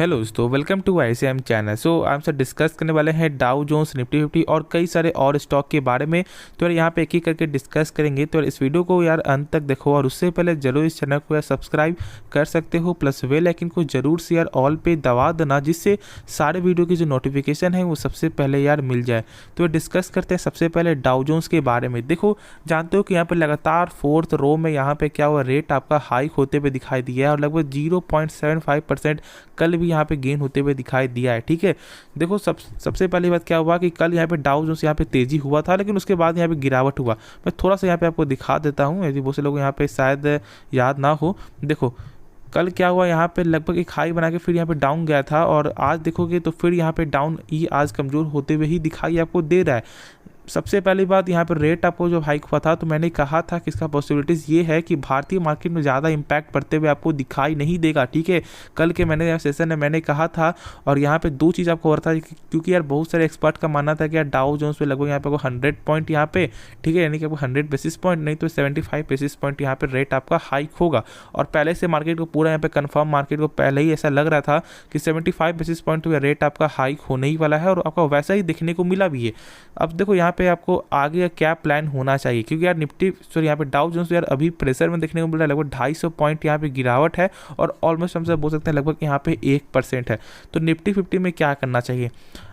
Hello दोस्तों, welcome to ICM channel. सो आपसे discuss करने वाले हैं डाउ जोन्स, निफ्टी 50 और कई सारे और स्टॉक के बारे में। तो यार यहाँ पे एक ही करके डिस्कस करेंगे। तो इस वीडियो को यार अंत तक देखो और उससे पहले जरूर इस चैनल को यार सब्सक्राइब कर सकते हो, प्लस बेल आइकन को जरूर से यार ऑल पे दबा देना, जिससे सारे वीडियो की जो नोटिफिकेशन है वो सबसे पहले यार मिल जाए। तो डिस्कस करते हैं सबसे पहले डाउ जोन्स के बारे में। देखो, जानते हो कि यहाँ पे लगातार 4th रो में यहाँ पे क्या हुआ, रेट आपका हाइक होते हुए दिखाई दिया है और लगभग 0.75% कल भी यहाँ पे गेन होते हुए दिखाई दिया है। ठीक है, देखो सबसे पहली बात क्या हुआ कि कल यहाँ पे डाउ जोन्स यहाँ पे तेजी हुआ था, लेकिन उसके बाद यहाँ पे गिरावट हुआ। मैं थोड़ा सा यहाँ पे आपको दिखा देता हूँ, यदि बहुत से लोग यहाँ पे शायद याद ना हो। देखो कल क्या हुआ, यहाँ पे लगभग एक हाई बना के फिर यहाँ पे डाउन गया था और आज देखोगे तो फिर यहाँ पे डाउन ही आज कमज़ोर होते हुए ही दिखाई आपको दे रहा है। सबसे पहली बात, यहाँ पर रेट आपको जो हाइक हुआ था तो मैंने कहा था कि इसका पॉसिबिलिटीज़ ये है कि भारतीय मार्केट में ज़्यादा इम्पैक्ट पड़ते हुए आपको दिखाई नहीं देगा। ठीक है, कल के मैंने सेशन में मैंने कहा था। और यहाँ पे दो चीज़ आपको हो रहा था, क्योंकि यार बहुत सारे एक्सपर्ट का मानना था कि यार डाउ जोन्स पे लगभग यहाँ पे 100 पॉइंट यहाँ पे, ठीक है, यानी कि आपको 100 बेसिस पॉइंट नहीं तो 75 बेसिस पॉइंट यहाँ पे रेट आपका हाइक होगा। और पहले से मार्केट को पूरा यहाँ पे कन्फर्म, मार्केट को पहले ही ऐसा लग रहा था कि 75 बेसिस पॉइंट तो रेट आपका हाइक होने ही वाला है और आपका वैसा ही देखने को मिला भी है। अब देखो यहाँ पे आपको आगे क्या प्लान होना चाहिए, क्योंकि यार निफ्टी यहाँ पे डाउ जोन्स यार अभी प्रेशर में देखने को मिल रहा है। लगभग 250 पॉइंट यहाँ पे गिरावट है और ऑलमोस्ट हम सब बोल सकते हैं लगभग यहाँ पे 1% है। तो निफ्टी 50 में क्या करना चाहिए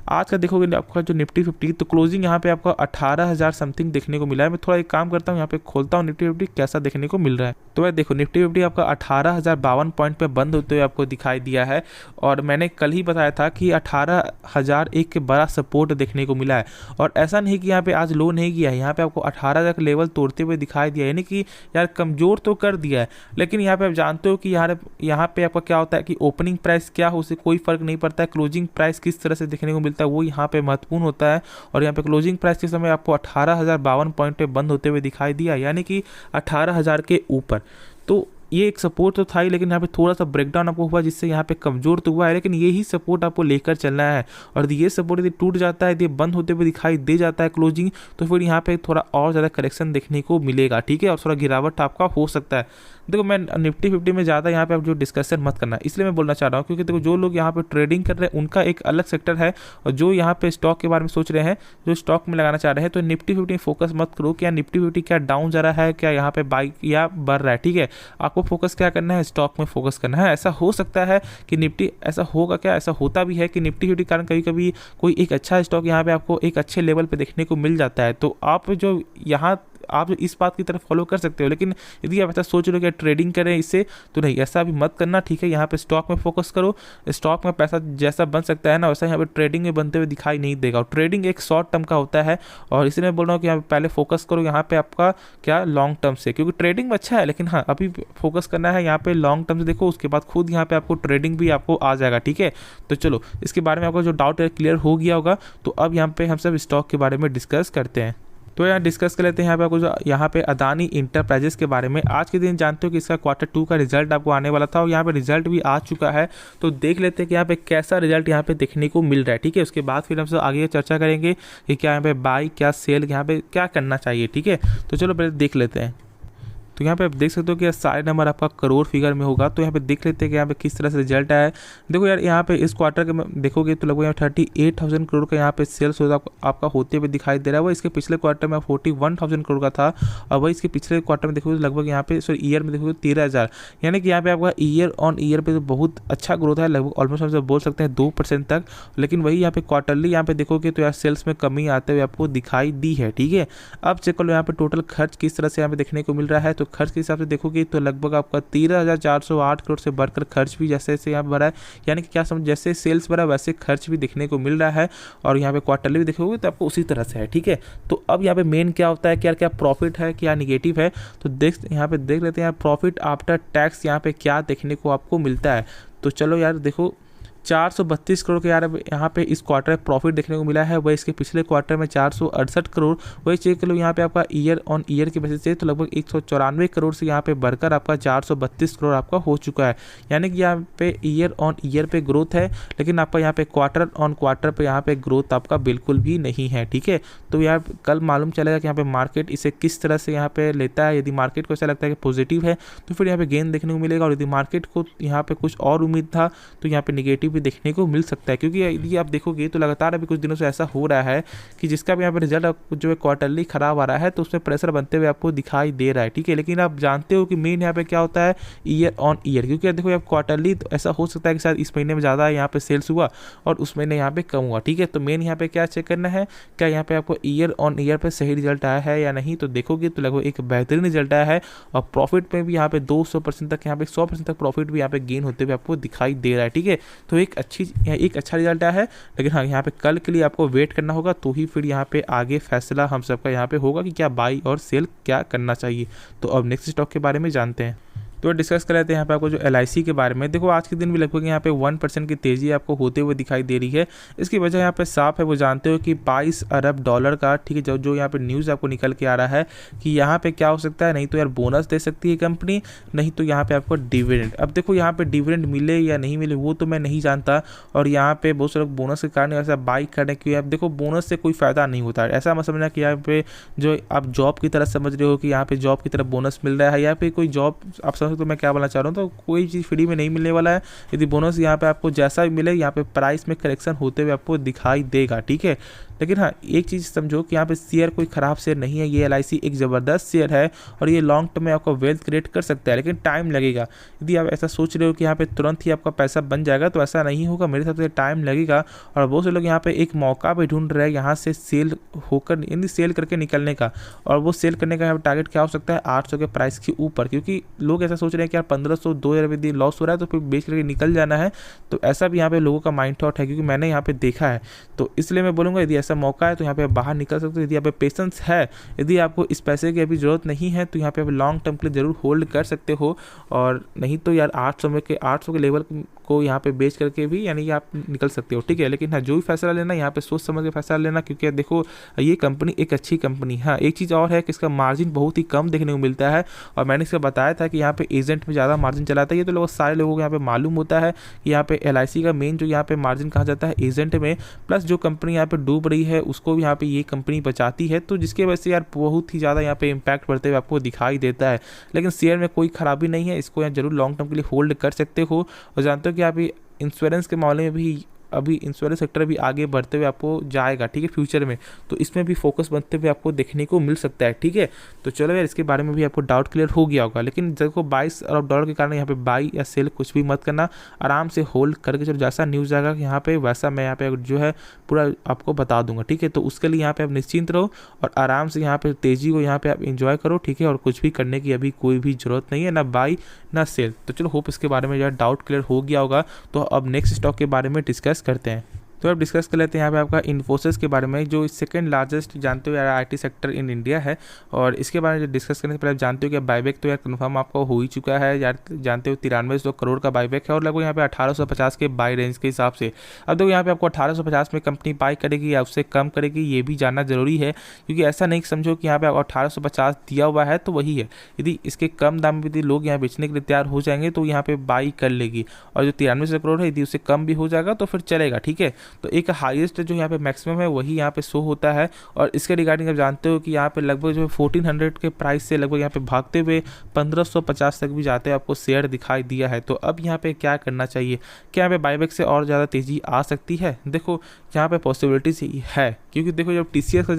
आज का देखोगे आपका जो निफ्टी 50, तो क्लोजिंग यहाँ पे आपको 18,000 समथिंग देखने को मिला है। मैं थोड़ा एक काम करता हूँ, यहाँ पे खोलता हूँ निफ्टी 50 कैसा देखने को मिल रहा है। तो यार देखो निफ्टी 50 आपका 18,052 पॉइंट पे बंद होते हुए आपको दिखाई दिया है और मैंने कल ही बताया था कि 18,001 के बड़ा सपोर्ट देखने को मिला है। और ऐसा नहीं कि यहाँ पे आज लो नहीं किया है, यहाँ पे आपको 18,000 का लेवल तोड़ते हुए दिखाई दिया, यानी कि यार कमजोर तो कर दिया है। लेकिन यहाँ पे आप जानते हो कि यहाँ पे आपका क्या होता है कि ओपनिंग प्राइस क्या हो, उससे कोई फर्क नहीं पड़ता है, क्लोजिंग प्राइस किस तरह से देखने को मिलता है वो यहाँ पे महत्वपूर्ण होता है। और यहाँ पे क्लोजिंग प्राइस के समय आपको 18,052 पॉइंट पे बंद होते हुए दिखाई दिया, यानी कि 18,000 के ऊपर। तो ये एक सपोर्ट तो था ही, लेकिन यहाँ पे थोड़ा सा ब्रेकडाउन आपको हुआ, जिससे यहाँ पे कमजोर तो हुआ है, लेकिन यही सपोर्ट आपको लेकर चलना है। और ये सपोर्ट यदि टूट जाता है, यदि बंद होते हुए दिखाई दे जाता है क्लोजिंग, तो फिर यहाँ पे थोड़ा और ज़्यादा करेक्शन देखने को मिलेगा। ठीक है, और थोड़ा गिरावट आपका हो सकता है। देखो मैं निफ्टी 50 में ज़्यादा यहाँ पे आप जो डिस्कशन मत करना, इसलिए मैं बोलना चाह रहा हूँ, क्योंकि देखो जो लोग यहाँ पे ट्रेडिंग कर रहे हैं उनका एक अलग सेक्टर है, और जो यहाँ पे स्टॉक के बारे में सोच रहे हैं, जो स्टॉक में लगाना चाह रहे हैं, तो निफ्टी 50 फोकस मत करो कि निफ्टी 50 क्या डाउन जा रहा है, क्या यहाँ पे बाई या बढ़ रहा है। ठीक है, आपको फोकस क्या करना है, स्टॉक में फोकस करना है। ऐसा हो सकता है कि निफ्टी, ऐसा होगा क्या, ऐसा होता भी है कि निफ्टी 50 कारण कभी कभी कोई एक अच्छा स्टॉक यहाँ पे आपको एक अच्छे लेवल पे देखने को मिल जाता है, तो आप जो यहाँ आप इस बात की तरफ फॉलो कर सकते हो। लेकिन यदि आप ऐसा सोच रहे हो कि ट्रेडिंग करें इससे, तो नहीं, ऐसा भी मत करना। ठीक है, यहाँ पे स्टॉक में फोकस करो। स्टॉक में पैसा जैसा बन सकता है ना, वैसा यहाँ पे ट्रेडिंग में बनते हुए दिखाई नहीं देगा। और ट्रेडिंग एक शॉर्ट टर्म का होता है, और इसलिए मैं बोल रहा हूँ कि यहाँ पे पहले फोकस करो यहाँ पे आपका क्या लॉन्ग टर्म से, क्योंकि ट्रेडिंग में अच्छा है, लेकिन हाँ अभी फोकस करना है यहाँ पे लॉन्ग टर्म से। देखो उसके बाद खुद यहाँ पे आपको ट्रेडिंग भी आपको आ जाएगा। ठीक है, तो चलो इसके बारे में आपको जो डाउट है क्लियर हो गया होगा। तो अब यहाँ पे हम सब स्टॉक के बारे में डिस्कस करते हैं। तो यहाँ डिस्कस कर लेते हैं यहाँ पे आपको यहाँ पे अदानी इंटरप्राइजेस के बारे में। आज के दिन जानते हो कि इसका Q2 का रिजल्ट आपको आने वाला था और यहाँ पे रिजल्ट भी आ चुका है। तो देख लेते हैं कि यहाँ पे कैसा रिजल्ट यहाँ पे देखने को मिल रहा है। ठीक है, उसके बाद फिर हम सब आगे चर्चा करेंगे कि क्या यहाँ पे बाई, क्या सेल, यहाँ पे क्या करना चाहिए। ठीक है, तो चलो पहले देख लेते हैं। तो यहाँ पे आप देख सकते हो कि सारे नंबर आपका करोड़ फिगर में होगा। तो यहाँ पे देख लेते हैं कि यहाँ पे किस तरह से रिजल्ट आया है। देखो यार यहाँ पे इस क्वार्टर के देखोगे तो लगभग 38,000 करोड़ का यहाँ पे सेल्स आपका होते हुए दिखाई दे रहा है। वो इसके पिछले क्वार्टर में 41,000 करोड़ का था, और वही इसके पिछले क्वार्टर में देखोगे लगभग यहाँ पे ईयर में देखोगे 13,000, यानी कि यहाँ पे आपका ईयर ऑन ईयर पे तो बहुत अच्छा ग्रोथ है, लगभग ऑलमोस्ट हम बोल सकते हैं 2% तक। लेकिन वही यहाँ पे क्वार्टरली यहाँ पे देखोगे तो यार सेल्स में कमी आते हुए आपको दिखाई दी है। ठीक है, अब चेक कर लो यहाँ पे टोटल खर्च किस तरह से यहाँ पे देखने को मिल रहा है। तो खर्च के हिसाब से देखोगे तो लगभग आपका 13,408 करोड़ से बढ़कर खर्च भी जैसे जैसे यहाँ बढ़ा है, यानी कि क्या समझ, जैसे सेल्स बढ़ा वैसे खर्च भी देखने को मिल रहा है। और यहाँ पे क्वार्टरली भी देखोगे तो आपको उसी तरह से है। ठीक है, तो अब यहाँ पे मेन क्या होता है, क्या प्रॉफिट है, क्या निगेटिव है। तो यहाँ पे देख लेते हैं प्रॉफिट आफ्टर टैक्स यहाँ पे क्या देखने को आपको मिलता है। तो चलो यार देखो 432 करोड़ के यार यहाँ पे इस क्वार्टर में प्रॉफिट देखने को मिला है। वही इसके पिछले क्वार्टर में 468 करोड़। वही चेक कर लो यहाँ पे आपका ईयर ऑन ईयर के बेसिस से तो लगभग 194 करोड़ से यहाँ पे बढ़कर आपका 432 करोड़ आपका हो चुका है, यानी कि यहाँ पे ईयर ऑन ईयर पे ग्रोथ है, लेकिन आपका यहाँ पे क्वार्टर ऑन क्वार्टर पे यहाँ पे ग्रोथ आपका बिल्कुल भी नहीं है। ठीक है, तो यार कल मालूम चलेगा कि यहाँ पे मार्केट इसे किस तरह से यहाँ पे लेता है। यदि मार्केट को ऐसा लगता है कि पॉजिटिव है तो फिर यहाँ पे गेन देखने को मिलेगा, और यदि मार्केट को यहाँ पे कुछ और उम्मीद था तो यहाँ पे निगेटिव भी देखने को मिल सकता है, क्योंकि यदि आप देखोगे तो लगातार अभी कुछ दिनों से ऐसा हो रहा है कि जिसका भी यहाँ पे रिजल्ट जो है क्वार्टरली खराब आ रहा है तो उसमें प्रेशर बनते हुए आपको दिखाई दे रहा है, ठीक है। लेकिन आप जानते हो कि मेन यहाँ पे क्या होता है, ईयर ऑन ईयर, क्योंकि देखो आप क्वार्टरली तो ऐसा हो सकता है कि शायद इस महीने में ज़्यादा यहाँ पे सेल्स हुआ और उस महीने यहाँ पे कम हुआ, ठीक है। तो मेन यहाँ पे क्या चेक करना है, क्या यहाँ पे आपको ईयर ऑन ईयर पे सही रिजल्ट आया है या नहीं। तो देखोगे तो लगभग एक बेहतरीन रिजल्ट आया है और प्रॉफिट में भी यहाँ पे 200% तक, यहाँ पे 100% तक प्रॉफिट भी यहाँ पे गेन होते हुए आपको दिखाई दे रहा है, ठीक है। तो एक अच्छा रिजल्ट आया है। लेकिन हाँ, यहाँ पे कल के लिए आपको वेट करना होगा, तो ही फिर यहाँ पे आगे फैसला हम सबका यहाँ पे होगा कि क्या बाई और सेल क्या करना चाहिए। तो अब नेक्स्ट स्टॉक के बारे में जानते हैं। तो डिस्कस कर लेते हैं यहाँ पे आपको जो LIC के बारे में। देखो आज के दिन भी लगभग यहाँ पे 1% की तेज़ी आपको होते हुए दिखाई दे रही है। इसकी वजह यहाँ पे साफ है, वो जानते हो कि 22 अरब डॉलर का, ठीक है, जो यहाँ पे न्यूज़ आपको निकल के आ रहा है कि यहाँ पे क्या हो सकता है, नहीं तो यार बोनस दे सकती है कंपनी, नहीं तो यहाँ पे आपको डिविडेंड। अब देखो यहाँ पे डिविडेंड मिले या नहीं मिले वो तो मैं नहीं जानता, और यहाँ पे बहुत से लोग बोनस के कारण ऐसा बाई करने की, अब देखो बोनस से कोई फ़ायदा नहीं होता है। ऐसा मत समझना कि यहाँ पे जो आप जॉब की तरह समझ रहे हो कि यहाँ पे जॉब की तरह बोनस मिल रहा है, या फिर कोई जॉब आप तो मैं क्या बोलना चाह रहा हूँ, तो कोई चीज़ फ्री में नहीं मिलने वाला है। यदि बोनस यहाँ पे आपको जैसा भी मिले, यहाँ पे प्राइस में करेक्शन होते हुए आपको दिखाई देगा, ठीक है। लेकिन हाँ, एक चीज़ समझो कि यहाँ पे शेयर कोई ख़राब शेयर नहीं है, ये LIC एक ज़बरदस्त शेयर है और ये लॉन्ग टर्म में आपको वेल्थ क्रिएट कर सकता है, लेकिन टाइम लगेगा। यदि आप ऐसा सोच रहे हो कि यहाँ पे तुरंत ही आपका पैसा बन जाएगा, तो ऐसा नहीं होगा, मेरे हिसाब से टाइम लगेगा। और बहुत से लोग यहाँ पे एक मौका भी ढूंढ रहे हैं यहाँ से सेल होकर, यानी सेल करके निकलने का, और वो सेल करने का यहाँ टारगेट क्या हो सकता है, 800 के प्राइस के ऊपर, क्योंकि लोग ऐसा सोच रहे हैं कि यार 1500 2000 यदि लॉस हो रहा है तो फिर बेच करके निकल जाना है। तो ऐसा भी यहाँ पे लोगों का माइंड थॉट है, क्योंकि मैंने यहाँ पे देखा है। तो इसलिए मैं बोलूँगा यदि ऐसा मौका है तो यहाँ पे बाहर निकल सकते हो। यदि यहाँ पे पेशेंस है, यदि आपको इस पैसे की अभी ज़रूरत नहीं है, तो यहाँ पे आप लॉन्ग टर्म के लिए ज़रूर होल्ड कर सकते हो। और नहीं तो यार 800 के लेवल को यहाँ पे बेच करके भी यानी आप निकल सकते हो, ठीक है। लेकिन हाँ, जो भी फैसला लेना यहाँ पे सोच समझ के फैसला लेना, क्योंकि देखो ये कंपनी एक अच्छी कंपनी है। हाँ, एक चीज़ और है कि इसका मार्जिन बहुत ही कम देखने को मिलता है, और मैंने इसका बताया था कि यहाँ पे एजेंट में ज़्यादा मार्जिन चलाता है। ये तो लोग सारे लोगों को यहाँ पे मालूम होता है कि यहाँ पे LIC का मेन जो यहाँ पे मार्जिन कहा जाता है एजेंट में, प्लस जो कंपनी यहाँ पे डूब रही है उसको भी यहाँ पे ये कंपनी बचाती है। तो जिसके वजह से यार बहुत ही ज़्यादा यहाँ पे इम्पैक्ट पड़ते हुए आपको दिखाई देता है। लेकिन शेयर में कोई खराबी नहीं है, इसको यहाँ जरूर लॉन्ग टर्म के लिए होल्ड कर सकते हो। और जानते हो कि आप इंश्योरेंस के मामले में भी अभी इंश्योरेंस सेक्टर भी आगे बढ़ते हुए आपको जाएगा, ठीक है, फ्यूचर में। तो इसमें भी फोकस बनते हुए आपको देखने को मिल सकता है, ठीक है। तो चलो यार, इसके बारे में भी आपको डाउट क्लियर हो गया होगा। लेकिन देखो 22 अरब डॉलर के कारण यहाँ पे बाई या सेल कुछ भी मत करना, आराम से होल्ड करके चलो, जैसा न्यूज़ आएगा यहाँ पे वैसा मैं यहाँ पे जो है पूरा आपको बता दूंगा, ठीक है। तो उसके लिए यहाँ पे आप निश्चिंत रहो और आराम से यहाँ पे तेज़ी को यहाँ पे आप इंजॉय करो, ठीक है। और कुछ भी करने की अभी कोई भी ज़रूरत नहीं है, ना बाई ना सेल। तो चलो, होप इसके बारे में यार डाउट क्लियर हो गया होगा। तो अब नेक्स्ट स्टॉक के बारे में डिस्कस करते हैं। तो अब डिस्कस कर लेते हैं यहाँ पे आपका इन्फोसिस के बारे में, जो सेकंड लार्जेस्ट जानते हो यार IT सेक्टर इन इंडिया है। और इसके बारे में डिस्कस करने से पहले आप जानते हो कि बाईबैक तो यार कन्फर्म आपका हो ही चुका है यार, जानते हो 9300 करोड़ का बाईबैक है, और लगभग यहाँ पे 1850 के बाई रेंज के हिसाब से। अब देखो यहाँ पे आपको 1850 में कंपनी बाई करेगी या उससे कम करेगी, ये भी जानना जरूरी है, क्योंकि ऐसा नहीं समझो कि यहाँ पे 1850 दिया हुआ है तो वही है। यदि इसके कम दाम में यदि लोग यहाँ बेचने के लिए तैयार हो जाएंगे तो यहाँ पे बाई कर लेगी, और जो 9300 करोड़ है यदि उससे कम भी हो जाएगा तो फिर चलेगा, ठीक है। तो एक हाईएस्ट जो यहाँ पे मैक्सिमम है वही यहाँ पे शो होता है। और इसके रिगार्डिंग आप जानते हो कि यहाँ पे लगभग जो 1400 के प्राइस से लगभग यहाँ पे भागते हुए 1550 तक भी जाते हैं, आपको शेयर दिखाई दिया है। तो अब यहाँ पे क्या करना चाहिए, क्या यहाँ पे बाईबैक से और ज़्यादा तेज़ी आ सकती है? देखो यहाँ पे पॉसिबिलिटीज है, क्योंकि देखो जब TCS का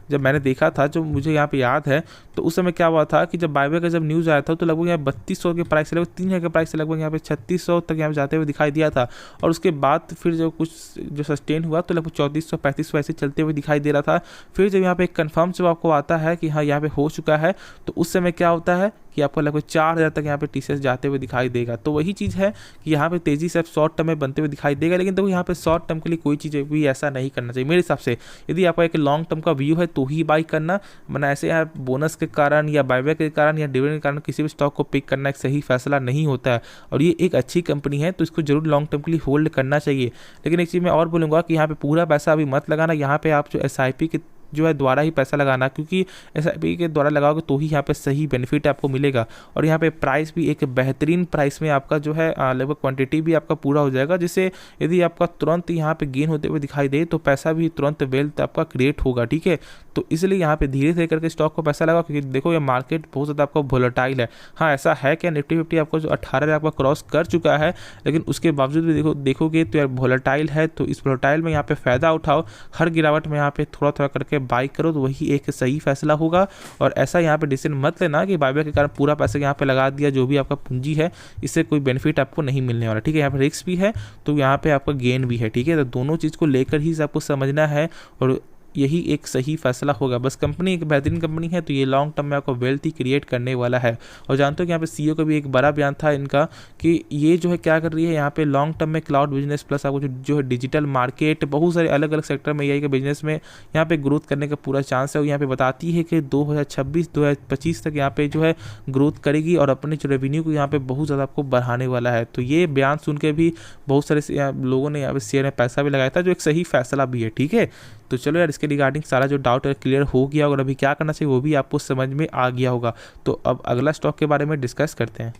जब मैंने देखा था, जो मुझे यहाँ पे याद है, तो उस समय क्या हुआ था कि जब बाईबैक का जब न्यूज़ आया था तो लगभग यहाँ 3200 के प्राइस से लगभग 3000 के प्राइस से लगभग यहाँ पे 3600 तक यहाँ पे जाते हुए दिखाई दिया था। और उसके बाद फिर जो कुछ जो सस्टेन हुआ तो लगभग 3400 3500 ऐसे चलते हुए दिखाई दे रहा था। फिर जब यहाँ पे कंफर्म जब आपको आता है कि हाँ यहाँ पे हो चुका है, तो उस समय क्या होता है कि आपको लगभग 4000 तक यहाँ पे TCS जाते हुए दिखाई देगा। तो वही चीज़ है कि यहाँ पे तेज़ी से शॉर्ट टर्म में बनते हुए दिखाई देगा, लेकिन देखो यहाँ पे शॉर्ट टर्म के लिए कोई चीज़ भी ऐसा नहीं करना चाहिए मेरे हिसाब से। यदि आपका एक लॉन्ग टर्म का व्यू है तो ही बाई करना, वरना ऐसे यार बोनस के कारण या बाईबैक के कारण या डिविडेंड के कारण किसी भी स्टॉक को पिक करना एक सही फैसला नहीं होता है। और ये एक अच्छी कंपनी है तो इसको जरूर लॉन्ग टर्म के लिए होल्ड करना चाहिए। लेकिन एक चीज़ मैं और बोलूँगा कि यहाँ पे पूरा पैसा अभी मत लगाना। यहाँ पे आप जो SIP के जो है द्वारा ही पैसा लगाना, क्योंकि SIP के द्वारा लगाओगे तो ही यहाँ पे सही बेनिफिट आपको मिलेगा। और यहाँ पे प्राइस भी एक बेहतरीन प्राइस में आपका जो है लगभग क्वांटिटी भी आपका पूरा हो जाएगा, जिससे यदि आपका तुरंत यहाँ पे गेन होते हुए दिखाई दे तो पैसा भी तुरंत वेल्थ आपका क्रिएट होगा, ठीक है। तो इसलिए यहाँ पे धीरे धीरे करके स्टॉक को पैसा लगाओ, क्योंकि देखो ये मार्केट बहुत ज़्यादा आपका वोलेटाइल है। हाँ, ऐसा है क्या निफ्टी 50 आपको जो 18 आपका क्रॉस कर चुका है, लेकिन उसके बावजूद भी देखोगे तो यार वोलेटाइल है, तो इस वोलेटाइल में यहाँ पे फ़ायदा उठाओ, हर गिरावट में यहाँ पे थोड़ा थोड़ा करके बाई करो, तो वही एक सही फैसला होगा। और ऐसा यहाँ पे डिसीजन मत लेना कि बायबैक के कारण पूरा पैसा यहाँ पे लगा दिया, जो भी आपका पूंजी है इससे कोई बेनिफिट आपको नहीं मिलने वाला, ठीक है। यहाँ पे रिस्क भी है तो यहाँ पे आपका गेन भी है, ठीक है। तो दोनों चीज़ को लेकर ही आपको समझना है और यही एक सही फैसला होगा। बस कंपनी एक बेहतरीन कंपनी है तो ये लॉन्ग टर्म में आपको वेल्थ ही क्रिएट करने वाला है। और जानते हो कि यहाँ पे CEO का भी एक बड़ा बयान था इनका कि ये जो है क्या कर रही है यहाँ पे लॉन्ग टर्म में क्लाउड बिजनेस प्लस आपको जो है डिजिटल मार्केट, बहुत सारे अलग अलग सेक्टर में AI के बिजनेस में यहाँ पे ग्रोथ करने का पूरा चांस है। और यहाँ पे बताती है कि 2026-2025 तक यहाँ पे जो है ग्रोथ करेगी और अपने जो रेवेन्यू को यहाँ पे बहुत ज़्यादा आपको बढ़ाने वाला है। तो ये बयान सुन के भी बहुत सारे लोगों ने यहाँ पे शेयर में पैसा भी लगाया था, जो एक सही फैसला भी है, ठीक है। तो चलो यार, इसके रिगार्डिंग सारा जो डाउट है क्लियर हो गया और अभी क्या करना चाहिए वो भी आपको समझ में आ गया होगा। तो अब अगला स्टॉक के बारे में डिस्कस करते हैं।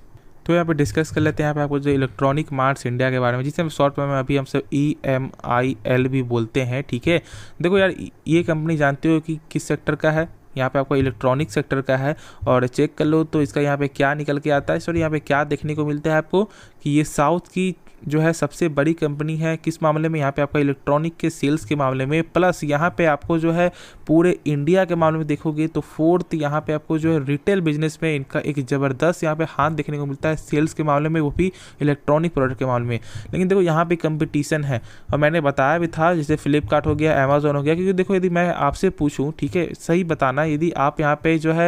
तो यहाँ पे डिस्कस कर लेते हैं यहाँ पे आपको जो इलेक्ट्रॉनिक मार्ट्स इंडिया के बारे में, जिसे हम शॉर्ट में अभी हम सब EMIL भी बोलते हैं, ठीक है। देखो यार, ये कंपनी जानते हो कि किस सेक्टर का है, यहाँ पे आपको इलेक्ट्रॉनिक सेक्टर का है। और चेक कर लो तो इसका यहाँ पे क्या निकल के आता है, सॉरी यहाँ पे क्या देखने को मिलता है आपको कि ये साउथ की जो है सबसे बड़ी कंपनी है। किस मामले में? यहाँ पे आपका इलेक्ट्रॉनिक के सेल्स के मामले में, प्लस यहाँ पे आपको जो है पूरे इंडिया के मामले में देखोगे तो फोर्थ यहाँ पे आपको जो है रिटेल बिजनेस में इनका एक ज़बरदस्त यहाँ पे हाथ देखने को मिलता है सेल्स के मामले में, वो भी इलेक्ट्रॉनिक प्रोडक्ट के मामले में। लेकिन देखो यहाँ पे कंपटीशन है और मैंने बताया भी था, जैसे फ्लिपकार्ट हो गया, अमेजोन हो गया। क्योंकि देखो यदि मैं आपसे पूछूँ, ठीक है, सही बताना, यदि आप यहाँ पे जो है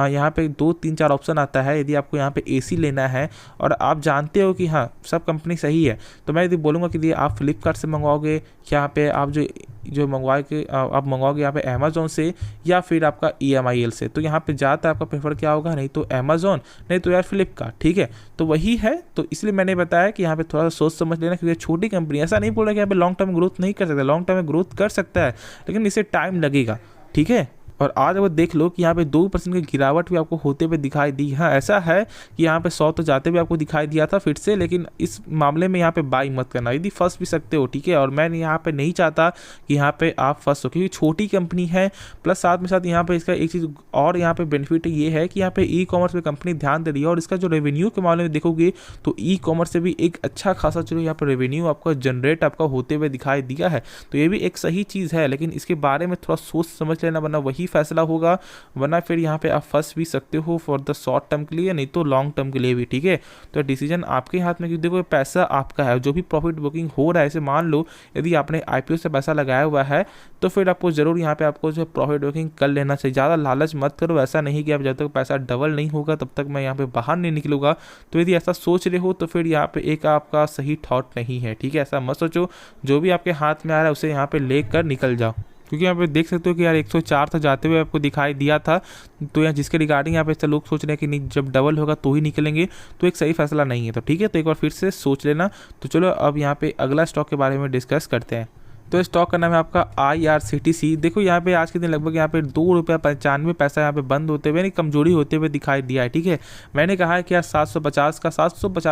यहाँ पे 2-3-4 ऑप्शन आता है, यदि आपको यहाँ पे AC लेना है और आप जानते हो कि हाँ सब कंपनी सही है, तो मैं यदि बोलूँगा कि यदि आप फ्लिपकार्ट से मंगवाओगे, यहाँ पे आप जो मंगवाए के आप मंगवाओगे यहाँ पे अमेजोन से या फिर आपका EMIL से, तो यहाँ पे ज़्यादा आपका प्रेफर क्या होगा? नहीं तो अमेजोन, नहीं तो यार फ्लिपकार्ट, ठीक है। तो वही है, तो इसलिए मैंने बताया कि यहाँ पे थोड़ा सा सोच समझ लेना, क्योंकि छोटी कंपनी, ऐसा नहीं बोल रहा कि यहाँ पे लॉन्ग टर्म ग्रोथ नहीं कर सकता, लॉन्ग टर्म में ग्रोथ कर सकता है, लेकिन इसे टाइम लगेगा, ठीक है। और आज वो देख लो कि यहाँ पे 2% की गिरावट भी आपको होते हुए दिखाई दी। हाँ, ऐसा है कि यहाँ पे 100 तो जाते हुए आपको दिखाई दिया था फिर से, लेकिन इस मामले में यहाँ पे बाई मत करना, यदि फंस भी सकते हो, ठीक है। और मैं यहाँ पे नहीं चाहता कि यहाँ पे आप फंस हो, क्योंकि छोटी कंपनी है, प्लस साथ में साथ यहाँ पे इसका एक चीज़ और यहाँ पे बेनिफिट ये है कि यहाँ पे E-कॉमर्स पे कंपनी ध्यान दे रही है। और इसका जो रेवेन्यू के मामले में देखोगे तो E-कॉमर्स से भी एक अच्छा खासा चलो यहाँ पे रेवेन्यू आपका जनरेट आपका होते हुए दिखाई दिया है, तो ये भी एक सही चीज़ है। लेकिन इसके बारे में थोड़ा सोच समझ लेना, वरना वही फैसला होगा, वरना फिर यहाँ पे आप फंस भी सकते हो फॉर द शॉर्ट टर्म के लिए, नहीं तो लॉन्ग टर्म के लिए भी, ठीक है। तो डिसीजन आपके हाथ में, क्योंकि देखो पैसा आपका है, जो भी प्रॉफिट बुकिंग हो रहा है, ऐसे मान लो यदि आपने IPO से पैसा लगाया हुआ है तो फिर आपको जरूर यहाँ पे आपको जो प्रॉफिट बुकिंग कर लेना चाहिए। ज़्यादा लालच मत करो, ऐसा नहीं कि आप जब तक पैसा डबल नहीं होगा तब तक मैं यहाँ पे बाहर नहीं निकलूंगा। तो यदि ऐसा सोच रहे हो तो फिर यहाँ पे एक आपका सही थॉट नहीं है, ठीक है। ऐसा मत सोचो, जो भी आपके हाथ में आ रहा है उसे यहाँ पे लेकर निकल जाओ। क्योंकि यहाँ पे देख सकते हो कि यार 104 तक जाते हुए आपको दिखाई दिया था, तो यहाँ जिसके रिगार्डिंग यहाँ पे लोग सोच रहे हैं कि नहीं जब डबल होगा तो ही निकलेंगे, तो एक सही फैसला नहीं है। तो ठीक है, तो एक बार फिर से सोच लेना। तो चलो अब यहाँ पे अगला स्टॉक के बारे में डिस्कस करते हैं। तो स्टॉक का नाम है आपका IRCTC। देखो यहाँ पे आज के दिन लगभग यहाँ पे ₹2.95 यहाँ पे बंद होते हुए, यानी कमजोरी होते हुए दिखाई दिया है, ठीक है। मैंने कहा है कि यार 750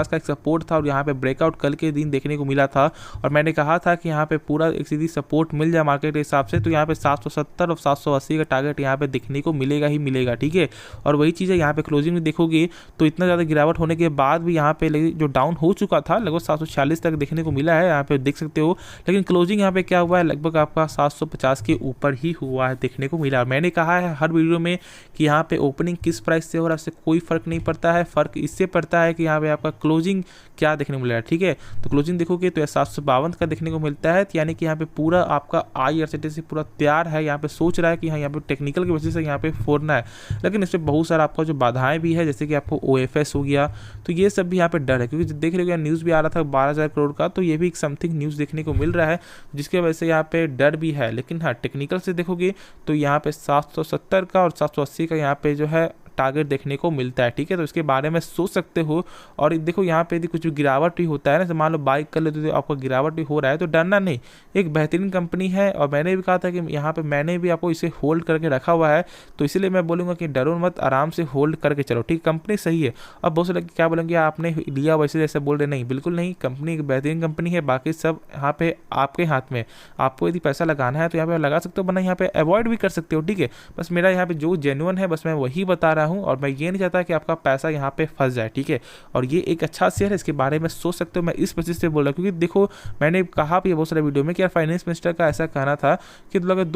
का एक सपोर्ट था और यहाँ पे ब्रेकआउट कल के दिन देखने को मिला था। और मैंने कहा था कि यहाँ पे पूरा एक सीधी सपोर्ट मिल जाए मार्केट के हिसाब से, तो यहाँ पे 770 और 780 का टारगेट यहाँ पे देखने को मिलेगा ही मिलेगा, ठीक है। और वही चीज़ है, यहाँ पे क्लोजिंग में देखोगे तो इतना ज़्यादा गिरावट होने के बाद भी यहाँ पे जो डाउन हो चुका था लगभग 746 तक देखने को मिला है, यहाँ पे देख सकते हो। लेकिन क्लोजिंग यहाँ पे क्या हुआ है, लगभग आपका 750 के ऊपर ही हुआ है, देखने को मिला। मैंने कहा है हर वीडियो में कि यहाँ पे ओपनिंग किस प्राइस से हो रहा है उससे कोई फर्क नहीं पड़ता है, फर्क इससे पड़ता है कि यहाँ पे आपका क्लोजिंग क्या देखने को मिल रहा है, ठीक है। तो क्लोजिंग देखोगे तो 752 का देखने को मिलता है, यानी कि यहाँ पे पूरा आपका IRCTC पूरा तैयार है, यहाँ पे सोच रहा है कि हाँ यहाँ पे टेक्निकल की वजह से यहाँ पे फोड़ना है। लेकिन इसमें बहुत सारा आपका जो बाधाएं भी है, जैसे कि आपको OFS हो गया, तो ये सब भी यहाँ पे डर है। क्योंकि देख रहे हो न्यूज़ भी आ रहा था 12,000 करोड़ का, तो ये भी एक समथिंग न्यूज़ देखने को मिल रहा है, जिसकी वजह से यहाँ पे डर भी है। लेकिन हाँ टेक्निकल से देखोगे तो यहाँ पे 770 का और 780 का यहाँ पे जो है टारगेट देखने को मिलता है, ठीक है। तो इसके बारे में सोच सकते हो। और देखो यहाँ पे यदि कुछ गिरावट भी होता है ना, तो मान लो बाइक कर लेते तो आपको गिरावट भी हो रहा है तो डरना नहीं, एक बेहतरीन कंपनी है। और मैंने भी कहा था कि यहाँ पे मैंने भी आपको इसे होल्ड करके रखा हुआ है, तो इसीलिए मैं बोलूँगा कि डरो मत, आराम से होल्ड करके चलो, ठीक। कंपनी सही है। अब बहुत से लोग क्या बोलेंगे आपने लिया वैसे जैसे बोल रहे, नहीं बिल्कुल नहीं, कंपनी एक बेहतरीन कंपनी है, बाकी सब यहाँ पे आपके हाथ में। आपको यदि पैसा लगाना है तो यहाँ पे लगा सकते हो, वरना यहाँ पे अवॉइड भी कर सकते हो, ठीक है। बस मेरा यहाँ पे जो जेन्युइन है बस मैं वही बता रहा हूँ, और मैं ये नहीं चाहता कि आपका पैसा यहाँ पे फंस जाए, ठीक है। और ये एक अच्छा शेयर है, इसके बारे में सोच सकते हो। मैं इस वजह से बोल रहा हूँ क्योंकि देखो मैंने कहा भी है बहुत सारे वीडियो में कि यार फाइनेंस मिनिस्टर का ऐसा कहना था कि मतलब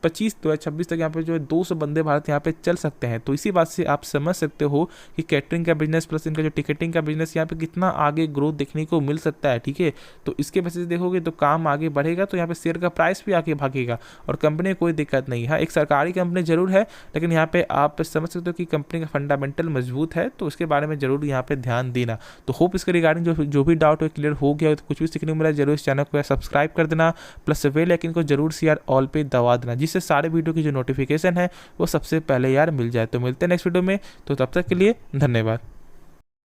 2025-2026 तक यहाँ पे जो है 200 वंदे भारत यहाँ पे चल सकते हैं। तो इसी बात से आप समझ सकते हो कि कैटरिंग का बिजनेस प्लस इनका जो टिकटिंग का बिजनेस यहाँ पे कितना आगे ग्रोथ देखने को मिल सकता है, ठीक है। तो इसके वजह से देखोगे तो काम आगे बढ़ेगा, तो यहाँ पे शेयर का प्राइस भी आगे भागेगा और कंपनी में कोई दिक्कत नहीं है। एक सरकारी कंपनी जरूर है, लेकिन यहाँ पे आप समझ सकते हो कि कंपनी का फंडामेंटल मजबूत है, तो उसके बारे में जरूर यहाँ पे ध्यान देना। तो होप इसके रिगार्डिंग जो भी डाउट हो क्लियर हो गया, तो कुछ भी सीखने को मिला जरूर इस चैनल को सब्सक्राइब कर देना, प्लस बेल आइकन को जरूर से यार ऑल पे दबा देना, जिससे सारे वीडियो की जो नोटिफिकेशन है वो सबसे पहले यार मिल जाए। तो मिलते हैं नेक्स्ट वीडियो में, तो तब तक के लिए धन्यवाद।